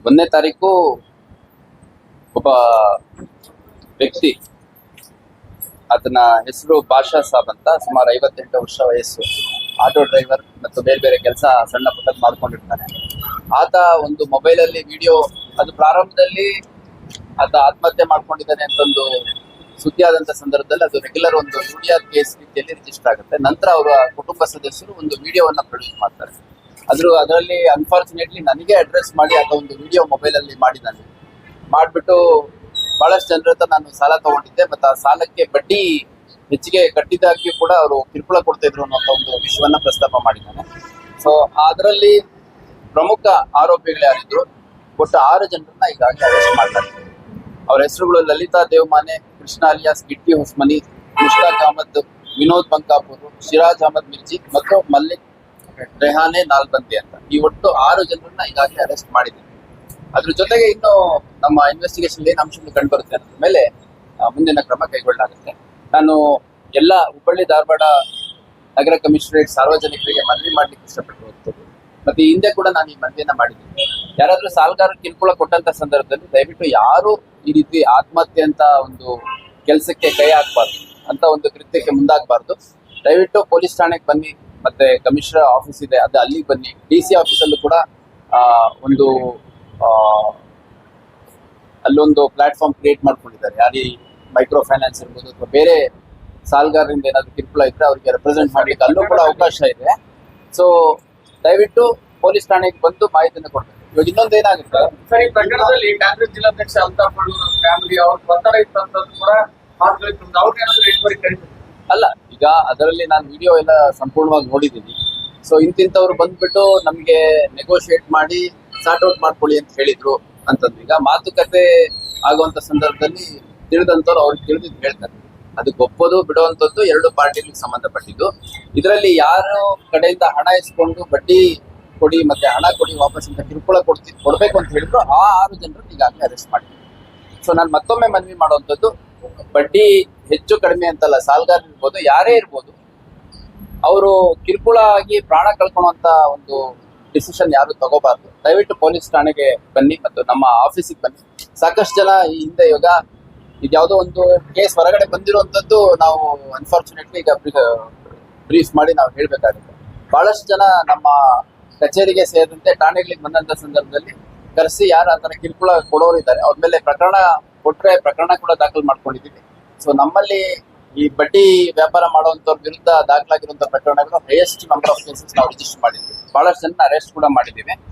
ಒಂದನೇ ತಾರೀಕು ಒಬ್ಬ ವ್ಯಕ್ತಿ, ಅದನ್ನ ಹೆಸರು ಬಾಷಾ ಸಾಬ್ ಅಂತ, ಸುಮಾರು 58 ವರ್ಷ ವಯಸ್ಸು, ಆಟೋ ಡ್ರೈವರ್ ಮತ್ತು ಬೇರೆ ಬೇರೆ ಕೆಲಸ ಸಣ್ಣ ಪುಟ್ಟ ಮಾಡ್ಕೊಂಡಿರ್ತಾನೆ. ಆತ ಒಂದು ಮೊಬೈಲ್ ಅಲ್ಲಿ ವಿಡಿಯೋ, ಅದು ಪ್ರಾರಂಭದಲ್ಲಿ ಆತ ಆತ್ಮಹತ್ಯೆ ಮಾಡ್ಕೊಂಡಿದ್ದಾನೆ ಅಂತ ಒಂದು ಸುದ್ದಿ ಆದಂತ ಸಂದರ್ಭದಲ್ಲಿ ಅದು ರೆಗ್ಯುಲರ್ ಒಂದು ಯೂಡಿಆರ್ ಕೇಸ್ ರೀತಿಯಲ್ಲಿ ರಿಜಿಸ್ಟರ್ ಆಗುತ್ತೆ. ನಂತರ ಅವರ ಕುಟುಂಬ ಸದಸ್ಯರು ಒಂದು ವಿಡಿಯೋವನ್ನ ಪ್ರೊಡ್ಯೂಸ್ ಮಾಡ್ತಾರೆ. ಅದರಲ್ಲಿ ಅನ್ಫಾರ್ಚುನೇಟ್ಲಿ ನನಗೆ ಅಡ್ರೆಸ್ ಮಾಡಿ ಆತ ಒಂದು ವಿಡಿಯೋ ಮೊಬೈಲ್ ಅಲ್ಲಿ ಮಾಡಿಬಿಟ್ಟು ಬಹಳಷ್ಟು ಜನರ ಹತ್ರ ನಾನು ಸಾಲ ತಗೊಂಡಿದ್ದೆ, ಮತ್ತೆ ಆ ಸಾಲಕ್ಕೆ ಬಡ್ಡಿ ಹೆಚ್ಚಿಗೆ ಕಟ್ಟಿದಾಗಿಯೂ ಕೂಡ ಅವರು ಕಿರುಕುಳ ಕೊಡ್ತಾ ಇದ್ರು ಅನ್ನೋ ಒಂದು ವಿಷಯವನ್ನ ಪ್ರಸ್ತಾಪ ಮಾಡಿದ್ದಾನೆ. ಸೊ ಅದರಲ್ಲಿ ಪ್ರಮುಖ ಆರೋಪಿಗಳು ಯಾರಿದ್ರು, ಒಟ್ಟು 6 ಜನರನ್ನ ಈಗಾಗಲೇ ಅರೆಸ್ಟ್ ಮಾಡ್ತಾರೆ. ಅವರ ಹೆಸರುಗಳು ಲಲಿತಾ ದೇವಮಾನೆ, ಕೃಷ್ಣ ಅಲಿಯಾಸ್ ಗಿಟ್ಟಿ ಹೊಸ್ಮನಿ, ಮುಷ್ತಾಕ್ ಅಹಮದ್, ವಿನೋದ್ ಬಂಕಾಪುರ್, ಶಿರಾಜ್ ಅಹಮದ್ ಮಿರ್ಜಿ ಮತ್ತು ಮಲ್ಲಿಕ್ ರೆಹಾನೆ ನಾಲ್ಬಂದಿ ಅಂತ ಈ ಒಟ್ಟು 6 ಜನರನ್ನ ಈಗಾಗಲೇ ಅರೆಸ್ಟ್ ಮಾಡಿದ್ದೀವಿ. ಅದ್ರ ಜೊತೆಗೆ ಇನ್ನು ನಮ್ಮ ಇನ್ವೆಸ್ಟಿಗೇಷನ್ ಏನು ಅಂಶಗಳು ಕಂಡು ಬರುತ್ತೆ ಅನ್ನೋದ್ರ ಮೇಲೆ ಮುಂದಿನ ಕ್ರಮ ಕೈಗೊಳ್ಳಲಾಗುತ್ತೆ. ನಾನು ಎಲ್ಲ ಹುಬ್ಬಳ್ಳಿ ಧಾರವಾಡ ನಗರ ಕಮಿಷನರೇಟ್ ಸಾರ್ವಜನಿಕರಿಗೆ ಮನವಿ ಮಾಡ್ಲಿಕ್ಕೆ ಇಷ್ಟಪಟ್ಟಿರುವಂಥದ್ದು, ಮತ್ತೆ ಈ ಹಿಂದೆ ಕೂಡ ನಾನು ಈ ಮನವಿಯನ್ನ ಮಾಡಿದ್ದೀನಿ. ಯಾರಾದ್ರೂ ಸಾಲಗಾರರು ಕಿರುಕುಳ ಕೊಟ್ಟಂತ ಸಂದರ್ಭದಲ್ಲಿ ದಯವಿಟ್ಟು ಯಾರು ಈ ರೀತಿ ಆತ್ಮಹತ್ಯೆ ಅಂತ ಒಂದು ಕೆಲಸಕ್ಕೆ ಕೈ ಹಾಕಬಾರ್ದು, ಅಂತ ಒಂದು ಕೃತ್ಯಕ್ಕೆ ಮುಂದಾಗಬಾರ್ದು. ದಯವಿಟ್ಟು ಪೊಲೀಸ್ ಠಾಣೆಗೆ ಬನ್ನಿ, ಮತ್ತೆ ಕಮಿಷನರ್ ಆಫೀಸ್ ಇದೆ ಅದು ಅಲ್ಲಿಗೆ ಬನ್ನಿ. DC ಆಫೀಸಲ್ಲೂ ಕೂಡ ಒಂದು ಅಲ್ಲೊಂದು ಪ್ಲಾಟ್ಫಾರ್ಮ್ ಕ್ರಿಯೇಟ್ ಮಾಡ್ಕೊಂಡಿದ್ದಾರೆ. ಯಾರಿ ಮೈಕ್ರೋ ಫೈನಾನ್ಸ್ ಇರ್ಬೋದು ಅಥವಾ ಬೇರೆ ಸಾಲಗಾರರಿಂದ ಏನಾದ್ರು ಕಿರುಕುಳ ಇದ್ರೆ ಅವರಿಗೆ ರೆಪ್ರೆಸೆಂಟ್ ಮಾಡ್ಲಿಕ್ಕೆ ಅಲ್ಲೂ ಕೂಡ ಅವಕಾಶ ಇದೆ. ಸೊ ದಯವಿಟ್ಟು ಪೊಲೀಸ್ ಠಾಣೆಗೆ ಬಂದು ಮಾಹಿತಿಯನ್ನು ಕೊಡ್ಬೇಕು. ಇವಾಗ ಇನ್ನೊಂದು ಏನಾಗುತ್ತೆ ಸರ್, ಈ ಪ್ರಕರಣದಲ್ಲಿ ಕಾಂಗ್ರೆಸ್ ಜಿಲ್ಲಾಧ್ಯಕ್ಷ ಅಲ್ತಾಫ್ ಬಡೂರ್ ಫ್ಯಾಮಿಲಿ ಅವ್ರ ಒತ್ತಡ ಇತ್ತು ಕೂಡ ಅವ್ರಿಗೇನಾದ್ರೂ ಎನ್ಕ್ವೈರಿ ಕರೀತಾರೆ ಅಲ್ಲ. ಈಗ ಅದರಲ್ಲಿ ನಾನು ವಿಡಿಯೋ ಎಲ್ಲ ಸಂಪೂರ್ಣವಾಗಿ ನೋಡಿದ್ದೀನಿ. ಸೊ ಇಂತಿಂತವ್ರು ಬಂದ್ಬಿಟ್ಟು ನಮ್ಗೆ ನೆಗೋಷಿಯೇಟ್ ಮಾಡಿ ಸಾರ್ಟ್ ಔಟ್ ಮಾಡ್ಕೊಳ್ಳಿ ಅಂತ ಹೇಳಿದ್ರು ಅಂತಂದು. ಈಗ ಮಾತುಕತೆ ಆಗುವಂತ ಸಂದರ್ಭದಲ್ಲಿ ತಿಳಿದಂತವ್ರು ಅವ್ರಿಗೆ ತಿಳಿದಿದ್ದು ಹೇಳ್ತಾರೆ. ಅದಕ್ಕೆ ಒಪ್ಪೋದು ಬಿಡುವಂತದ್ದು 2 ಪಾರ್ಟಿಗಳಿಗೆ ಸಂಬಂಧಪಟ್ಟಿದ್ದು. ಇದರಲ್ಲಿ ಯಾರು ಕಡೆಯಿಂದ ಹಣ ಇಸ್ಕೊಂಡು ಬಡ್ಡಿ ಕೊಡಿ ಮತ್ತೆ ಹಣ ಕೊಡಿ ವಾಪಸ್ ಅಂತ ಕಿರುಕುಳ ಕೊಡ್ಬೇಕು ಅಂತ ಹೇಳಿದ್ರು ಆ 6 ಜನರನ್ನು ಈಗಾಗಲೇ ಅರೆಸ್ಟ್ ಮಾಡಿದ್ರು. ಸೊ ನಾನು ಮತ್ತೊಮ್ಮೆ ಮನವಿ ಮಾಡುವಂಥದ್ದು, ಬಡ್ಡಿ ಹೆಚ್ಚು ಕಡಿಮೆ ಅಂತಲ್ಲ, ಸಾಲಗಾರ ಇರ್ಬೋದು, ಯಾರೇ ಇರ್ಬೋದು, ಅವರು ಕಿರುಕುಳ ಆಗಿ ಪ್ರಾಣ ಕಳ್ಕೊಳ್ಳುವಂತ ಒಂದು ಡಿಸಿಷನ್ ಯಾರು ತಗೋಬಾರ್ದು. ದಯವಿಟ್ಟು ಪೊಲೀಸ್ ಠಾಣೆಗೆ ಬನ್ನಿ ಮತ್ತು ನಮ್ಮ ಆಫೀಸಿಗೆ ಬನ್ನಿ. ಸಾಕಷ್ಟು ಜನ ಈ ಹಿಂದೆ ಇವಾಗ ಇದ್ಯಾವುದೋ ಒಂದು ಕೇಸ್ ಹೊರಗಡೆ ಬಂದಿರುವಂತದ್ದು ನಾವು ಅನ್ಫಾರ್ಚುನೇಟ್ಲಿ ಈಗ ಬ್ರೀಫ್ ಮಾಡಿ ನಾವು ಹೇಳ್ಬೇಕಾಗುತ್ತೆ. ಬಹಳಷ್ಟು ಜನ ನಮ್ಮ ಕಚೇರಿಗೆ ಸೇರಿದಂತೆ ಠಾಣೆಗಳಿಗೆ ಬಂದಂತ ಸಂದರ್ಭದಲ್ಲಿ ಕರೆಸಿ ಯಾರು ಆ ಥರ ಕಿರುಕುಳ ಕೊಡೋರು ಇದ್ದಾರೆ ಅವ್ರ ಮೇಲೆ ಪ್ರಕರಣ ಕೊಟ್ರೆ ಪ್ರಕರಣ ಕೂಡ ದಾಖಲು ಮಾಡ್ಕೊಂಡಿದ್ದೀವಿ. ಸೊ ನಮ್ಮಲ್ಲಿ ಈ ಬಡ್ಡಿ ವ್ಯಾಪಾರ ಮಾಡುವಂತವ್ರ ವಿರುದ್ಧ ದಾಖಲಾಗಿರುವಂತಹ ಪ್ರಕರಣಗಳು ಹೈಯೆಸ್ಟ್ ನಂಬರ್ ಆಫ್ ಕೇಸಸ್ ನಾವು ರಿಜಿಸ್ಟರ್ ಮಾಡಿದ್ವಿ. ಬಹಳಷ್ಟು ಜನ ಅರೆಸ್ಟ್ ಕೂಡ ಮಾಡಿದ್ದೀವಿ.